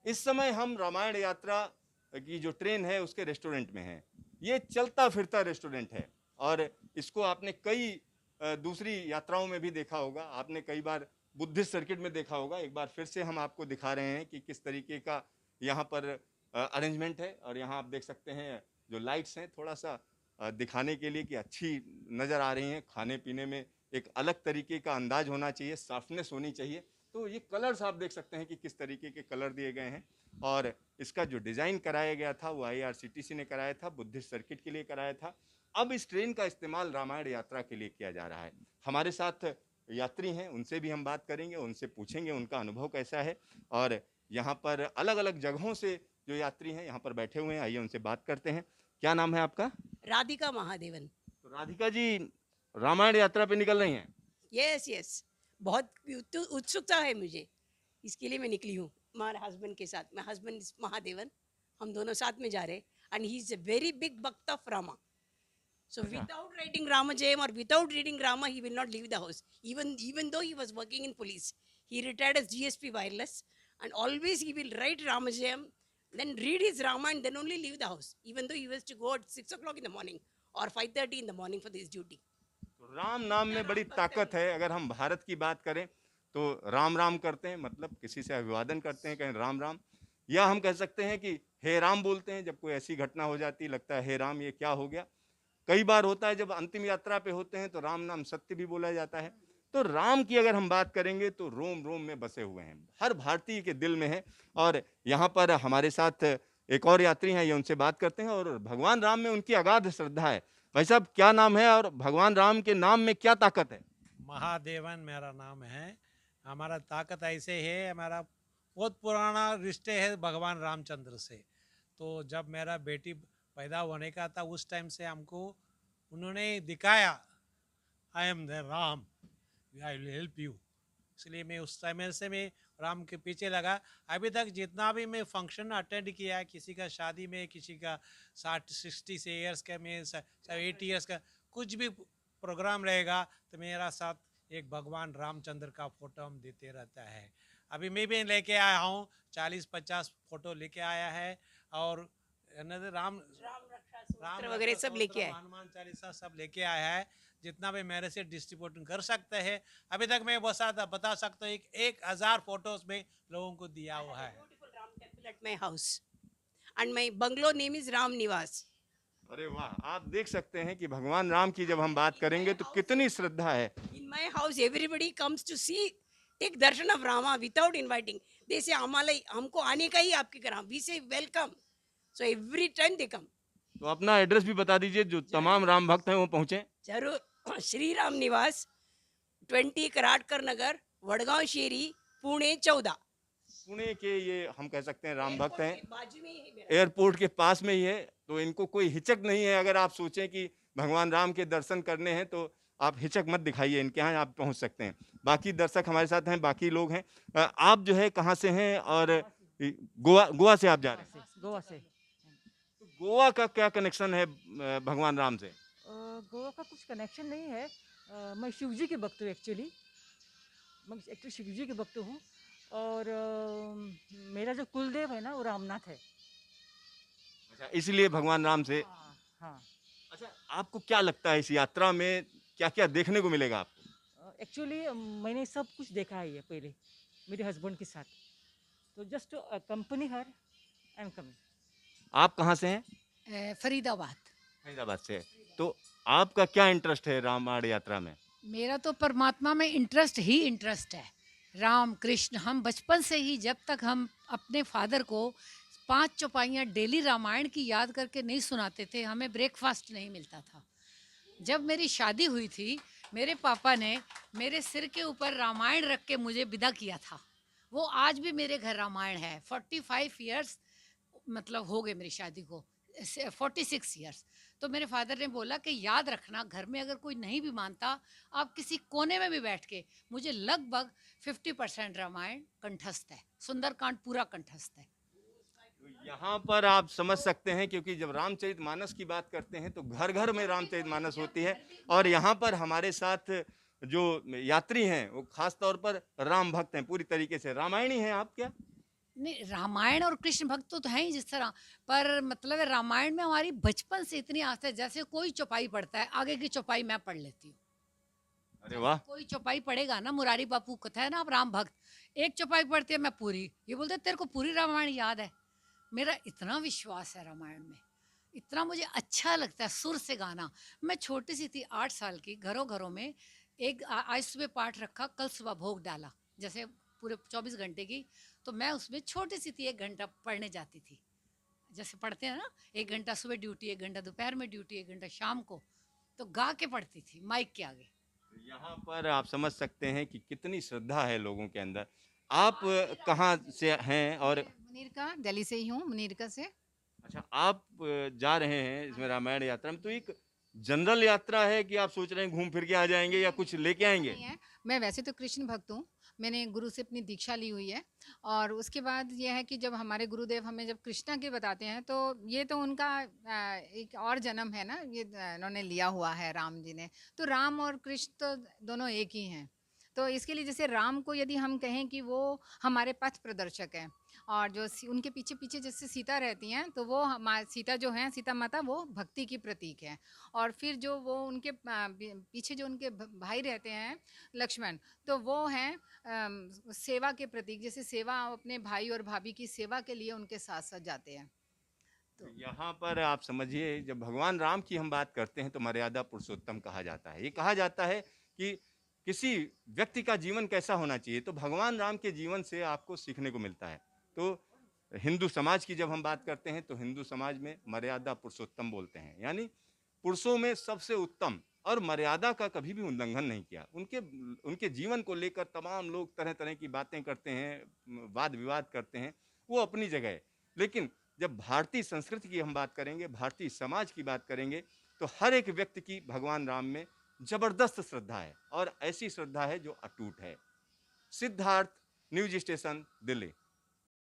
इस समय हम रामायण यात्रा की जो ट्रेन है उसके रेस्टोरेंट में हैं। ये चलता फिरता रेस्टोरेंट है और इसको आपने कई दूसरी यात्राओं में भी देखा होगा। आपने कई बार बुद्धिस्ट सर्किट में देखा होगा। एक बार फिर से हम आपको दिखा रहे हैं कि किस तरीके का यहाँ पर अरेंजमेंट है। और यहाँ आप देख सकते हैं जो लाइट्स हैं थोड़ा सा दिखाने के लिए कि अच्छी नज़र आ रही हैं। खाने पीने में एक अलग तरीके का अंदाज होना चाहिए, सॉफ्टनेस होनी चाहिए। तो ये कलर्स आप देख सकते हैं कि किस तरीके के कलर दिए गए हैं। और इसका जो डिज़ाइन कराया गया था वो आईआरसीटीसी ने कराया था, बुद्धिस्ट सर्किट के लिए कराया था। अब इस ट्रेन का इस्तेमाल रामायण यात्रा के लिए किया जा रहा है। हमारे साथ यात्री हैं, उनसे भी हम बात करेंगे, उनसे पूछेंगे उनका अनुभव कैसा है। और यहाँ पर अलग अलग जगहों से जो यात्री हैं यहाँ पर बैठे हुए हैं, आइए उनसे बात करते हैं। क्या नाम है आपका? राधिका महादेवन। तो राधिका जी रामायण यात्रा पे निकल रही हैं। यस यस, बहुत उत्सुकता है मुझे, इसके लिए मैं निकली हूँ हमारे हस्बैंड के साथ। मैं हस्बैंड महादेवन, हम दोनों साथ में जा रहे हैं। And he is a very big भक्त ऑफ रामा, so अच्छा। without writing Ramajayam or without reading Rama he will not leave the house. Even though he was working in police, he retired as GSP wireless, and always he will write Ramajayam, then read his Rama and then only leave the house, even though he was to go at 6 o'clock in the morning or 5:30 in the morning for his duty. तो राम नाम इतना में बड़ी राम भक्त है ताकत वो। है। अगर हम भारत की बात करें तो राम राम करते हैं, मतलब किसी से अभिवादन करते हैं, कहें राम राम। या हम कह सकते हैं कि हे राम बोलते हैं जब कोई ऐसी घटना हो जाती है, लगता है हे राम ये क्या हो गया। कई बार होता है जब अंतिम यात्रा पे होते हैं तो राम नाम सत्य भी बोला जाता है। तो राम की अगर हम बात करेंगे तो रोम रोम में बसे हुए हैं, हर भारतीय के दिल में है। और यहाँ पर हमारे साथ एक और यात्री हैं, ये उनसे बात करते हैं। और भगवान राम में उनकी अगाध श्रद्धा है। भाई साहब क्या नाम है और भगवान राम के नाम में क्या ताकत है? महादेवन मेरा नाम है। हमारा ताकत ऐसे है, हमारा बहुत पुराना रिश्ते है भगवान रामचंद्र से। तो जब मेरा बेटी पैदा होने का था उस टाइम से हमको उन्होंने दिखाया, I am the Ram, I will help you. इसलिए मैं उस टाइम से मैं राम के पीछे लगा। अभी तक जितना भी मैं फंक्शन अटेंड किया है, किसी का शादी में, किसी का 60 से ईयर्स का, मैं 80 ईयर्स का कुछ भी प्रोग्राम रहेगा तो मेरा साथ एक भगवान रामचंद्र का फोटो हम देते रहता है। अभी मैं भी लेके आया हूँ, 40-50 फोटो लेके आया है। और राम राम रक्षा राम सूत्र वगैरह रक्षा सब लेके स्तोत्रम, आए। हनुमान चालीसा सब लेके आया है। जितना भी मेरे से डिस्ट्रीब्यूट कर सकते हैं, अभी तक मैं बता सकता हूँ 1000 फोटोज में लोगों को दिया हुआ है। Beautiful Ram temple at my house and my bungalow name is Ram Niwas. अरे वाह, आप देख सकते हैं कि भगवान राम की जब हम बात करेंगे तो कितनी श्रद्धा है। In my house, everybody comes to see, take darshan of Rama without inviting. They say, "आम्हाला हमको आने का ही आपके घर." We say, "Welcome." So every time they come. तो अपना एड्रेस भी बता दीजिए जो तमाम राम भक्त हैं वो पहुंचे। जरूर। श्री राम निवास, 20 कराटकर नगर, वडगांव शेरी, पुणे 14। पुणे के ये हम कह सकते हैं राम भक्त हैं। एयरपोर्ट के बाजू में ही है मेरा। एयरपोर्ट के पास में ही है। तो इनको कोई हिचक नहीं है। अगर आप सोचें कि भगवान राम के दर्शन करने हैं तो आप हिचक मत दिखाइए, इनके यहाँ आप पहुँच सकते हैं। बाकी दर्शक हमारे साथ हैं, बाकी लोग हैं। आप जो है कहाँ से हैं? और गोवा गोवा से आप जा रहे हैं? गोवा से। तो गोवा का क्या कनेक्शन है भगवान राम से? गोवा का कुछ कनेक्शन नहीं है। मैं शिव जी के भक्त हूँ एक्चुअली। मैं एक्चुअली शिव जी के भक्त हूँ। और मेरा जो कुलदेव है ना वो रामनाथ है। अच्छा, इसलिए भगवान राम से। हाँ हाँ। अच्छा, आपको क्या लगता है इस यात्रा में क्या क्या देखने को मिलेगा आपको? एक्चुअली मैंने सब कुछ देखा है ये पहले मेरे हस्बैंड के साथ। तो just company her I am coming. आप कहाँ से हैं? फरीदाबाद। हैदराबाद से। तो आपका क्या इंटरेस्ट है रामायण यात्रा में? मेरा तो परमात्मा में इंटरेस्ट ही इंटरेस्ट है। राम कृष्ण, हम बचपन से ही जब तक हम अपने फादर को 5 चौपाइयाँ डेली रामायण की याद करके नहीं सुनाते थे, हमें ब्रेकफास्ट नहीं मिलता था। जब मेरी शादी हुई थी, मेरे पापा ने मेरे सिर के ऊपर रामायण रख के मुझे विदा किया था। वो आज भी मेरे घर रामायण है। 45 ईयर्स मतलब हो गए मेरी शादी को, 46 ईयर्स। तो मेरे फादर ने बोला कि याद रखना, घर में अगर कोई नहीं भी मानता, आप किसी कोने में भी बैठ के, मुझे लगभग 50% रामायण कंठस्थ है, सुंदरकांड पूरा कंठस्थ है। तो यहाँ पर आप समझ सकते हैं क्योंकि जब रामचरितमानस की बात करते हैं तो घर घर में रामचरितमानस होती है। और यहाँ पर हमारे साथ जो यात्री हैं वो खास तौर पर राम भक्त हैं, पूरी तरीके से रामायणी हैं आप क्या? नहीं, रामायण और कृष्ण भक्त तो हैं ही जिस तरह, पर मतलब है रामायण में हमारी बचपन से इतनी आस्था है, जैसे कोई चौपाई पढ़ता है आगे की चौपाई मैं पढ़ लेती हूँ। अरे जैसे वाह। कोई चौपाई पढ़ेगा ना, मुरारी बापू कथा है ना, आप राम भक्त, एक चौपाई पढ़ती है मैं पूरी, ये बोलते हैं, तेरे को पूरी रामायण याद है। मेरा इतना विश्वास है रामायण में, इतना मुझे अच्छा लगता है सुर से गाना। मैं छोटी सी थी 8 साल की, घरों घरों में एक आज सुबह पाठ रखा, कल सुबह भोग डाला, जैसे पूरे 24 घंटे की, तो मैं उसमें छोटी सी थी, 1 घंटा पढ़ने जाती थी, जैसे पढ़ते हैं ना, 1 घंटा सुबह ड्यूटी, 1 घंटा दोपहर में ड्यूटी, 1 घंटा शाम को, तो गा के पढ़ती थी माइक के आगे। यहाँ पर आप समझ सकते हैं कि कितनी श्रद्धा है लोगों के अंदर। आप कहाँ से हैं? और मुनीरका, दिल्ली से ही हूँ, मुनीरका से। अच्छा, आप जा रहे हैं इसमें रामायण यात्रा में, तो एक जनरल यात्रा है कि आप सोच रहे हैं घूम फिर के आ जाएंगे या कुछ लेके आएंगे? नहीं है, मैं वैसे तो कृष्ण भक्त हूँ, मैंने गुरु से अपनी दीक्षा ली हुई है। और उसके बाद ये है कि जब हमारे गुरुदेव हमें जब कृष्णा के बताते हैं, तो ये तो उनका एक और जन्म है ना, ये इन्होंने लिया हुआ है राम जी ने। तो राम और कृष्ण तो दोनों एक ही हैं। तो इसके लिए जैसे राम को यदि हम कहें कि वो हमारे पथ प्रदर्शक हैं, और जो उनके पीछे पीछे जैसे सीता रहती हैं, तो वो सीता जो है, सीता माता, वो भक्ति की प्रतीक है। और फिर जो वो उनके पीछे जो उनके भाई रहते हैं, लक्ष्मण, तो वो हैं सेवा के प्रतीक, जैसे सेवा अपने भाई और भाभी की सेवा के लिए उनके साथ साथ जाते हैं। तो यहाँ पर आप समझिए, जब भगवान राम की हम बात करते हैं तो मर्यादा पुरुषोत्तम कहा जाता है। ये कहा जाता है कि किसी व्यक्ति का जीवन कैसा होना चाहिए, तो भगवान राम के जीवन से आपको सीखने को मिलता है। तो हिंदू समाज की जब हम बात करते हैं तो हिंदू समाज में मर्यादा पुरुषोत्तम बोलते हैं, यानी पुरुषों में सबसे उत्तम, और मर्यादा का कभी भी उल्लंघन नहीं किया। उनके उनके जीवन को लेकर तमाम लोग तरह तरह की बातें करते हैं, वाद विवाद करते हैं, वो अपनी जगह है। लेकिन जब भारतीय संस्कृति की हम बात करेंगे, भारतीय समाज की बात करेंगे, तो हर एक व्यक्ति की भगवान राम में जबरदस्त श्रद्धा है, और ऐसी श्रद्धा है जो अटूट है। Siddharth, news station, Delhi.